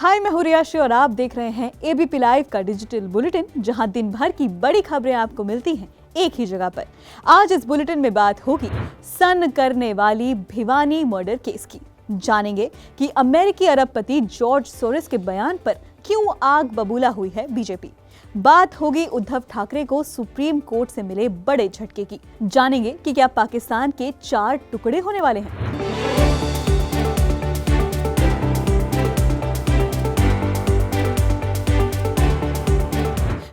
हाय, मैं हूं रियाशी और आप देख रहे हैं एबीपी लाइव का डिजिटल बुलेटिन, जहां दिन भर की बड़ी खबरें आपको मिलती हैं एक ही जगह पर। आज इस बुलेटिन में बात होगी सन करने वाली भिवानी मर्डर केस की। जानेंगे कि अमेरिकी अरबपति जॉर्ज सोरोस के बयान पर क्यों आग बबूला हुई है बीजेपी। बात होगी उद्धव ठाकरे को सुप्रीम कोर्ट से मिले बड़े झटके की। जानेंगे कि क्या पाकिस्तान के 4 टुकड़े होने वाले हैं।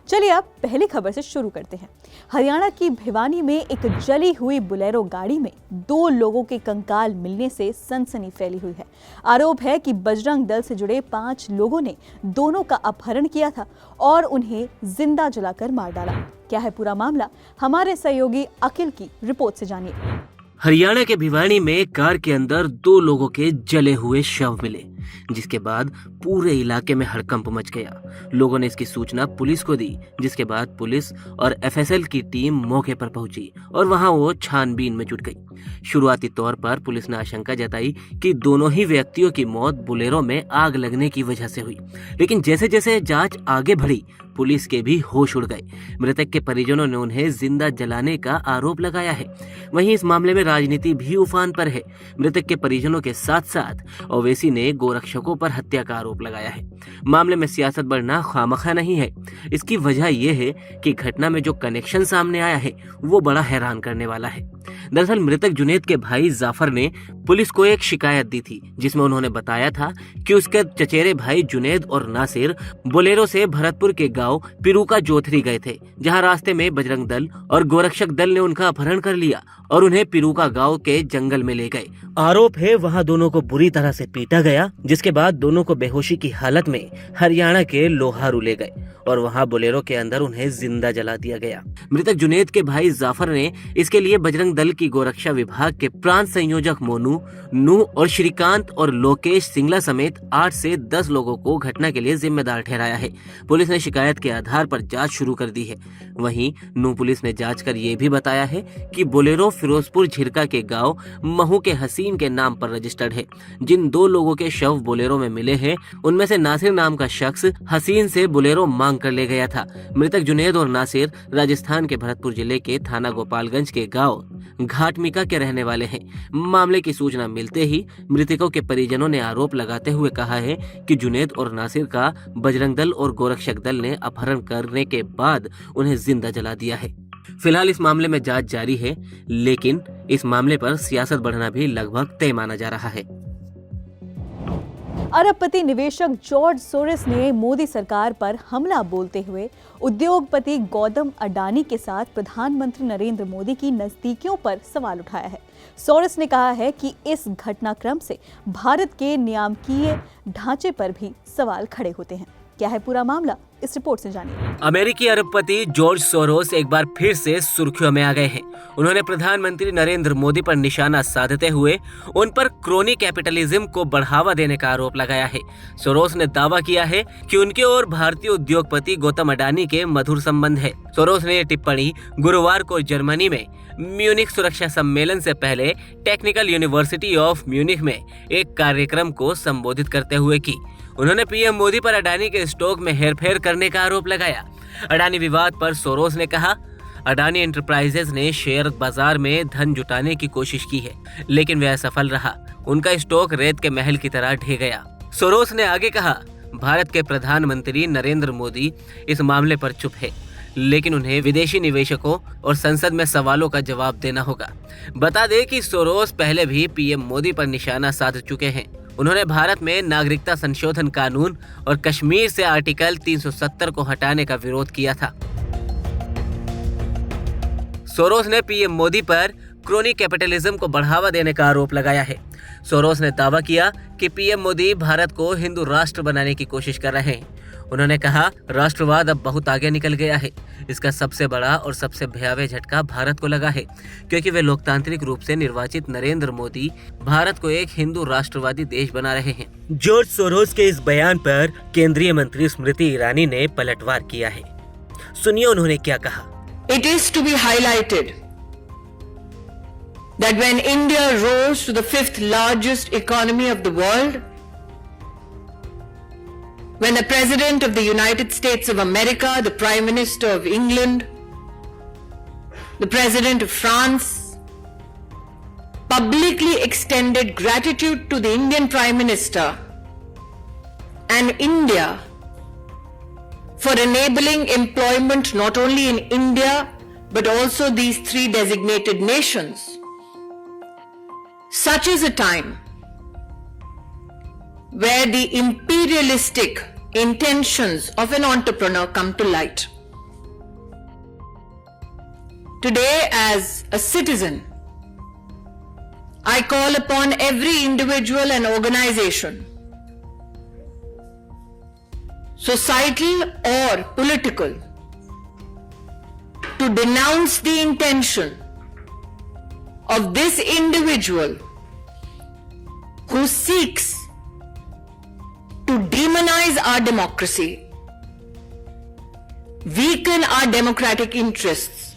चलिए अब पहली खबर से शुरू करते हैं। हरियाणा की भिवानी में एक जली हुई बोलेरो गाड़ी में 2 लोगों के कंकाल मिलने से सनसनी फैली हुई है। आरोप है कि बजरंग दल से जुड़े 5 लोगों ने दोनों का अपहरण किया था और उन्हें जिंदा जलाकर मार डाला। क्या है पूरा मामला, हमारे सहयोगी अखिल की रिपोर्ट से जानिए। हरियाणा के भिवानी में कार के अंदर 2 लोगों के जले हुए शव मिले, जिसके बाद पूरे इलाके में हड़कंप मच गया। लोगों ने इसकी सूचना पुलिस को दी, जिसके बाद पुलिस और एफएसएल की टीम मौके पर पहुंची और वहां वो छानबीन में जुट गई। शुरुआती तौर पर पुलिस ने आशंका जताई कि दोनों ही व्यक्तियों की मौत बोलेरो में आग लगने की वजह से हुई, लेकिन जैसे जैसे जांच आगे बढ़ी पुलिस के भी होश उड़ गए। मृतक के परिजनों ने उन्हें जिंदा जलाने का आरोप लगाया है। वहीं इस मामले में राजनीति भी उफान पर है। मृतक के परिजनों के साथ साथ ओवैसी ने गोरक्षकों पर हत्या का आरोप लगाया है। मामले में सियासत बढ़ना खामखा नहीं है। इसकी वजह यह है कि घटना में जो कनेक्शन सामने आया है वो बड़ा हैरान करने वाला है। दरअसल मृतक जुनैद के भाई जाफर ने पुलिस को एक शिकायत दी थी, जिसमें उन्होंने बताया था कि उसके चचेरे भाई जुनैद और नासिर बोलेरो से भरतपुर के गांव पिरूका जोथरी गए थे, जहां रास्ते में बजरंग दल और गोरक्षक दल ने उनका अपहरण कर लिया और उन्हें पिरूका गांव के जंगल में ले गए। आरोप है वहां दोनों को बुरी तरह से पीटा गया, जिसके बाद दोनों को बेहोशी की हालत में हरियाणा के लोहारू ले गए और वहां बोलेरो के अंदर उन्हें जिंदा जला दिया गया। मृतक जुनैद के भाई जाफर ने इसके लिए बजरंग दल की गोरक्षा विभाग के प्रांत संयोजक मोनू, नूह और श्रीकांत और लोकेश सिंगला समेत 8 से 10 लोगों को घटना के लिए जिम्मेदार ठहराया है। पुलिस ने शिकायत के आधार पर जांच शुरू कर दी है। वहीं नूह पुलिस ने जांच कर ये भी बताया है कि बोलेरो फिरोजपुर झिरका के गांव महू के हसीन के नाम पर रजिस्टर्ड है। जिन 2 लोगों के शव बोलेरो में मिले हैं, उनमें से नासिर नाम का शख्स हसीन से बोलेरो मांग कर ले गया था। मृतक जुनैद और नासिर राजस्थान के भरतपुर जिले के थाना गोपालगंज के गांव घाटमिका के रहने वाले हैं। मामले की सूचना मिलते ही मृतकों के परिजनों ने आरोप लगाते हुए कहा है कि जुनैद और नासिर का बजरंग दल और गोरक्षक दल ने अपहरण करने के बाद उन्हें जिंदा जला दिया है। फिलहाल इस मामले में जांच जारी है, लेकिन इस मामले पर सियासत बढ़ना भी लगभग तय माना जा रहा है। अरबपति निवेशक जॉर्ज सोरोस ने मोदी सरकार पर हमला बोलते हुए उद्योगपति गौतम अडानी के साथ प्रधानमंत्री नरेंद्र मोदी की नजदीकियों पर सवाल उठाया है। सोरोस ने कहा है कि इस घटनाक्रम से भारत के नियामकीय ढांचे पर भी सवाल खड़े होते हैं। क्या है पूरा मामला, इस रिपोर्ट से जानिए। अमेरिकी अरबपति जॉर्ज सोरोस एक बार फिर से सुर्खियों में आ गए हैं। उन्होंने प्रधानमंत्री नरेंद्र मोदी पर निशाना साधते हुए उन पर क्रोनी कैपिटलिज्म को बढ़ावा देने का आरोप लगाया है। सोरोस ने दावा किया है कि उनके और भारतीय उद्योगपति गौतम अडानी के मधुर संबंध है। सोरोस ने ये टिप्पणी गुरुवार को जर्मनी में म्यूनिख सुरक्षा सम्मेलन से पहले टेक्निकल यूनिवर्सिटी ऑफ म्यूनिख में एक कार्यक्रम को संबोधित करते हुए की। उन्होंने पीएम मोदी पर अडानी के स्टॉक में हेरफेर करने का आरोप लगाया। अडानी विवाद पर सोरोस ने कहा, अडानी एंटरप्राइजेज ने शेयर बाजार में धन जुटाने की कोशिश की है, लेकिन वह असफल रहा। उनका स्टॉक रेत के महल की तरह ढह गया। सोरोस ने आगे कहा, भारत के प्रधानमंत्री नरेंद्र मोदी इस मामले पर चुप है, लेकिन उन्हें विदेशी निवेशकों और संसद में सवालों का जवाब देना होगा। बता दें कि सोरोस पहले भी पीएम मोदी पर निशाना साध चुके हैं। उन्होंने भारत में नागरिकता संशोधन कानून और कश्मीर से आर्टिकल 370 को हटाने का विरोध किया था। सोरोस ने पीएम मोदी पर क्रोनी कैपिटलिज्म को बढ़ावा देने का आरोप लगाया है। सोरोस ने दावा किया कि पीएम मोदी भारत को हिंदू राष्ट्र बनाने की कोशिश कर रहे हैं। उन्होंने कहा, राष्ट्रवाद अब बहुत आगे निकल गया है। इसका सबसे बड़ा और सबसे भयावह झटका भारत को लगा है, क्योंकि वे लोकतांत्रिक रूप से निर्वाचित नरेंद्र मोदी भारत को एक हिंदू राष्ट्रवादी देश बना रहे हैं। जॉर्ज सोरोस के इस बयान पर केंद्रीय मंत्री स्मृति ईरानी ने पलटवार किया है। सुनिए उन्होंने क्या कहा। It is to be highlighted that when India rose to the 5th largest economy of the world, when the President of the United States of America, the Prime Minister of England, the President of France publicly extended gratitude to the Indian Prime Minister and India for enabling employment not only in India but also these three designated nations. Such is a time where the imperialistic intentions of an entrepreneur come to light. Today, as a citizen, I call upon every individual and organization, societal or political, to denounce the intention of this individual who seeks to demonize our democracy, weaken our democratic interests,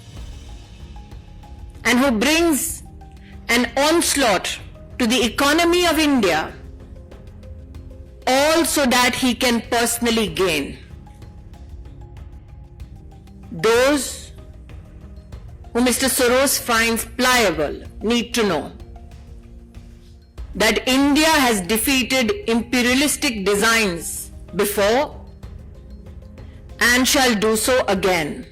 and who brings an onslaught to the economy of India, all so that he can personally gain. Those who Mr. Soros finds pliable need to know that India has defeated imperialistic designs before and shall do so again.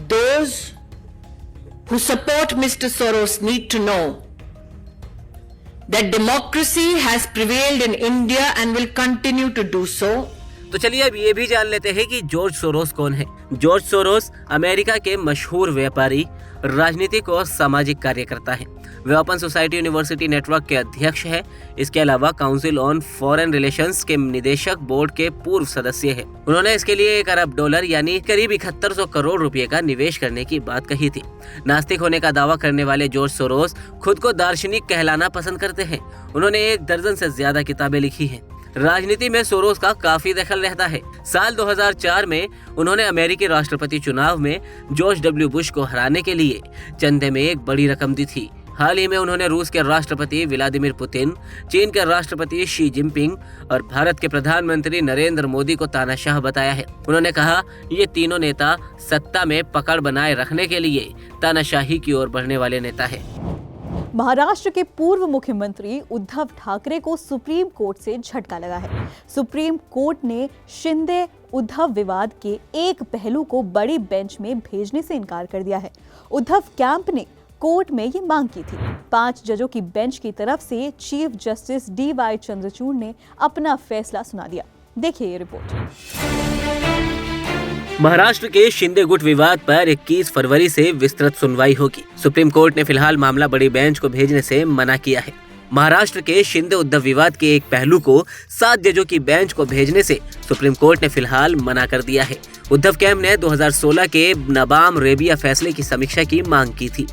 Those who support Mr. Soros need to know that democracy has prevailed in India and will continue to do so. तो चलिए अब ये भी जान लेते हैं कि George Soros कौन है। जॉर्ज सोरोस अमेरिका के मशहूर व्यापारी, राजनीतिक और सामाजिक कार्यकर्ता हैं। वे ओपन सोसाइटी यूनिवर्सिटी नेटवर्क के अध्यक्ष हैं। इसके अलावा काउंसिल ऑन फॉरेन रिलेशंस के निदेशक बोर्ड के पूर्व सदस्य हैं। उन्होंने इसके लिए $1 अरब यानी करीब 7100 करोड़ रुपए का निवेश करने की बात कही थी। नास्तिक होने का दावा करने वाले जॉर्ज सोरोस खुद को दार्शनिक कहलाना पसंद करते हैं। उन्होंने 1 दर्जन से ज्यादा किताबें लिखी हैं। राजनीति में सोरोस का काफी दखल रहता है। साल 2004 में उन्होंने अमेरिकी राष्ट्रपति चुनाव में जॉर्ज डब्ल्यू बुश को हराने के लिए चंदे में एक बड़ी रकम दी थी। हाल ही में उन्होंने रूस के राष्ट्रपति व्लादिमीर पुतिन, चीन के राष्ट्रपति शी जिनपिंग और भारत के प्रधानमंत्री नरेंद्र मोदी को तानाशाह बताया है। उन्होंने कहा, ये तीनों नेता सत्ता में पकड़ बनाए रखने के लिए तानाशाही की ओर बढ़ने वाले नेता है। महाराष्ट्र के पूर्व मुख्यमंत्री उद्धव ठाकरे को सुप्रीम कोर्ट से झटका लगा है। सुप्रीम कोर्ट ने शिंदे उद्धव विवाद के एक पहलू को बड़ी बेंच में भेजने से इनकार कर दिया है। उद्धव कैंप ने कोर्ट में ये मांग की थी। 5 जजों की बेंच की तरफ से चीफ जस्टिस DY चंद्रचूड़ ने अपना फैसला सुना दिया। देखिए ये रिपोर्ट। महाराष्ट्र के शिंदे गुट विवाद पर 21 फरवरी से विस्तृत सुनवाई होगी। सुप्रीम कोर्ट ने फिलहाल मामला बड़ी बेंच को भेजने से मना किया है। महाराष्ट्र के शिंदे उद्धव विवाद के एक पहलू को 7 जजों की बेंच को भेजने से सुप्रीम कोर्ट ने फिलहाल मना कर दिया है। उद्धव कैंप ने 2016 के नबाम रेबिया फैसले की समीक्षा की मांग की थी।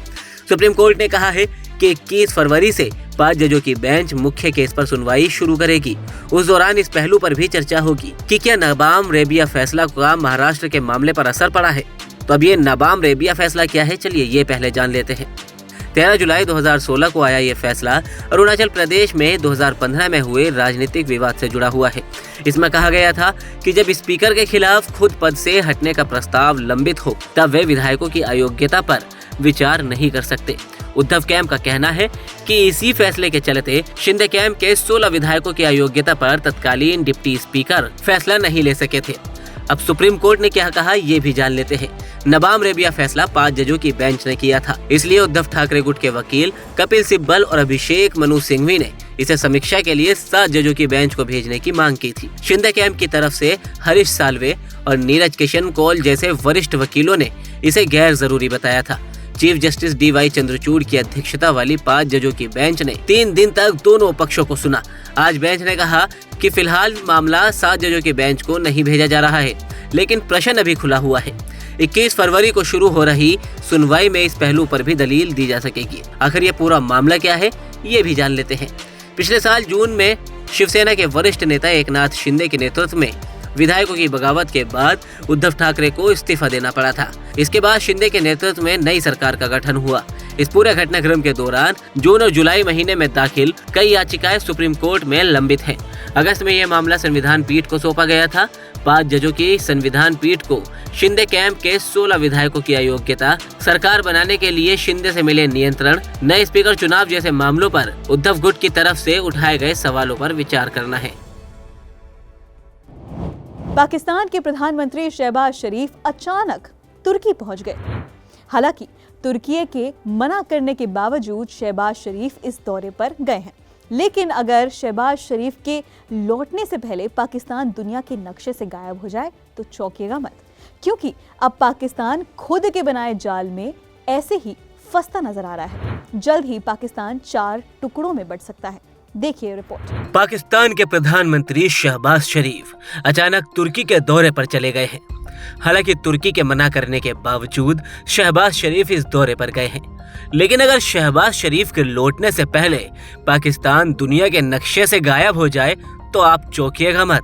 सुप्रीम कोर्ट ने कहा है कि 21 फरवरी से 5 जजों की बेंच मुख्य केस पर सुनवाई शुरू करेगी। उस दौरान इस पहलू पर भी चर्चा होगी कि क्या नबाम रेबिया फैसला का महाराष्ट्र के मामले पर असर पड़ा है। तो अब ये नबाम रेबिया फैसला क्या है, चलिए ये पहले जान लेते हैं। 13 जुलाई 2016 को आया ये फैसला अरुणाचल प्रदेश में 2015 में हुए राजनीतिक विवाद से जुड़ा हुआ है। इसमें कहा गया था कि जब स्पीकर के खिलाफ खुद पद से हटने का प्रस्ताव लंबित हो तब वे विधायकों की अयोग्यता पर विचार नहीं कर सकते। उद्धव कैंप का कहना है कि इसी फैसले के चलते शिंदे कैंप के 16 विधायकों की अयोग्यता पर तत्कालीन डिप्टी स्पीकर फैसला नहीं ले सके थे। अब सुप्रीम कोर्ट ने क्या कहा ये भी जान लेते हैं। नबाम रेबिया फैसला 5 जजों की बेंच ने किया था, इसलिए उद्धव ठाकरे गुट के वकील कपिल सिब्बल और अभिषेक मनु सिंघवी ने इसे समीक्षा के लिए 7 जजों की बेंच को भेजने की मांग की थी। शिंदे कैंप की तरफ से हरीश साल्वे और नीरज किशन कौल जैसे वरिष्ठ वकीलों ने इसे गैर जरूरी बताया था। चीफ जस्टिस DY चंद्रचूड़ की अध्यक्षता वाली 5 जजों की बेंच ने 3 दिन तक दोनों पक्षों को सुना। आज बेंच ने कहा कि फिलहाल मामला 7 जजों की बेंच को नहीं भेजा जा रहा है, लेकिन प्रश्न अभी खुला हुआ है। 21 फरवरी को शुरू हो रही सुनवाई में इस पहलू पर भी दलील दी जा सकेगी। आखिर ये पूरा मामला क्या है ये भी जान लेते हैं। पिछले साल जून में शिवसेना के वरिष्ठ नेता एकनाथ शिंदे के नेतृत्व में विधायकों की बगावत के बाद उद्धव ठाकरे को इस्तीफा देना पड़ा था। इसके बाद शिंदे के नेतृत्व में नई सरकार का गठन हुआ। इस पूरे घटनाक्रम के दौरान जून और जुलाई महीने में दाखिल कई याचिकाएं सुप्रीम कोर्ट में लंबित हैं। अगस्त में यह मामला संविधान पीठ को सौंपा गया था। 5 जजों की संविधान पीठ को शिंदे कैंप के 16 विधायकों की अयोग्यता, सरकार बनाने के लिए शिंदे से मिले नियंत्रण, नए स्पीकर चुनाव जैसे मामलों पर उद्धव गुट की तरफ से उठाए गए सवालों पर विचार करना है। पाकिस्तान के प्रधानमंत्री शहबाज शरीफ अचानक तुर्की पहुंच गए। हालांकि तुर्की के मना करने के बावजूद शहबाज शरीफ इस दौरे पर गए हैं। लेकिन अगर शहबाज शरीफ के लौटने से पहले पाकिस्तान दुनिया के नक्शे से गायब हो जाए तो चौंकिएगा मत, क्योंकि अब पाकिस्तान खुद के बनाए जाल में ऐसे ही फंसता नजर आ रहा है। जल्द ही पाकिस्तान 4 टुकड़ों में बंट सकता है। देखिए रिपोर्ट। पाकिस्तान के प्रधानमंत्री शहबाज शरीफ अचानक तुर्की के दौरे पर चले गए हैं। हालांकि तुर्की के मना करने के बावजूद शहबाज शरीफ इस दौरे पर गए हैं। लेकिन अगर शहबाज शरीफ के लौटने से पहले पाकिस्तान दुनिया के नक्शे से गायब हो जाए तो आप चौंकिएगा मत,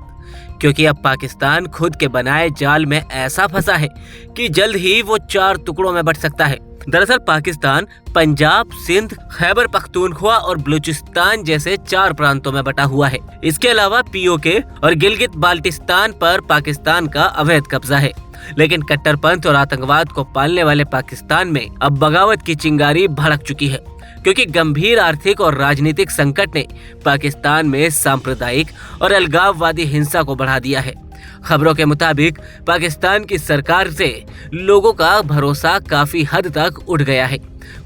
क्योंकि अब पाकिस्तान खुद के बनाए जाल में ऐसा फंसा है कि जल्द ही वो 4 टुकड़ों में बंट सकता है। दरअसल पाकिस्तान पंजाब, सिंध, खैबर पख्तूनख्वा और बलूचिस्तान जैसे 4 प्रांतों में बटा हुआ है। इसके अलावा पीओके और गिलगित बाल्टिस्तान पर पाकिस्तान का अवैध कब्जा है। लेकिन कट्टरपंथ और आतंकवाद को पालने वाले पाकिस्तान में अब बगावत की चिंगारी भड़क चुकी है, क्योंकि गंभीर आर्थिक और राजनीतिक संकट ने पाकिस्तान में सांप्रदायिक और अलगाववादी हिंसा को बढ़ा दिया है। खबरों के मुताबिक पाकिस्तान की सरकार से लोगों का भरोसा काफी हद तक उठ गया है।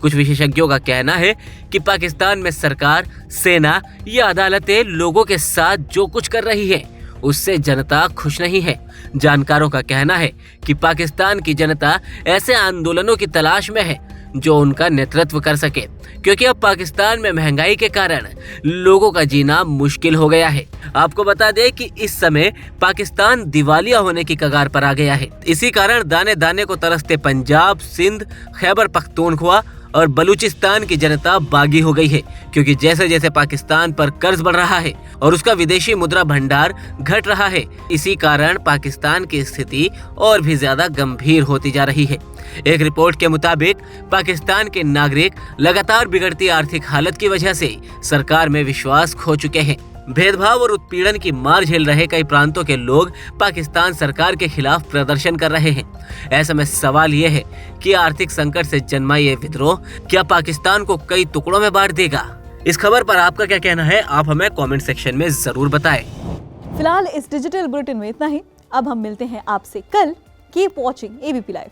कुछ विशेषज्ञों का कहना है कि पाकिस्तान में सरकार, सेना या अदालतें लोगों के साथ जो कुछ कर रही है उससे जनता खुश नहीं है। जानकारों का कहना है कि पाकिस्तान की जनता ऐसे आंदोलनों की तलाश में है जो उनका नेतृत्व कर सके, क्योंकि अब पाकिस्तान में महंगाई के कारण लोगों का जीना मुश्किल हो गया है। आपको बता दें कि इस समय पाकिस्तान दिवालिया होने की कगार पर आ गया है। इसी कारण दाने दाने को तरसते पंजाब, सिंध, खैबर पख्तूनख्वा और बलूचिस्तान की जनता बागी हो गई है, क्योंकि जैसे जैसे पाकिस्तान पर कर्ज बढ़ रहा है और उसका विदेशी मुद्रा भंडार घट रहा है, इसी कारण पाकिस्तान की स्थिति और भी ज्यादा गंभीर होती जा रही है। एक रिपोर्ट के मुताबिक पाकिस्तान के नागरिक लगातार बिगड़ती आर्थिक हालत की वजह से सरकार में विश्वास खो चुके हैं। भेदभाव और उत्पीड़न की मार झेल रहे कई प्रांतों के लोग पाकिस्तान सरकार के खिलाफ प्रदर्शन कर रहे हैं। ऐसे में सवाल ये है कि आर्थिक संकट से जन्मा ये विद्रोह क्या पाकिस्तान को कई टुकड़ों में बांट देगा? इस खबर पर आपका क्या कहना है? आप हमें कमेंट सेक्शन में जरूर बताएं। फिलहाल इस डिजिटल बुलेटिन में इतना ही। अब हम मिलते हैं आपसे कल। Keep watching ABP live.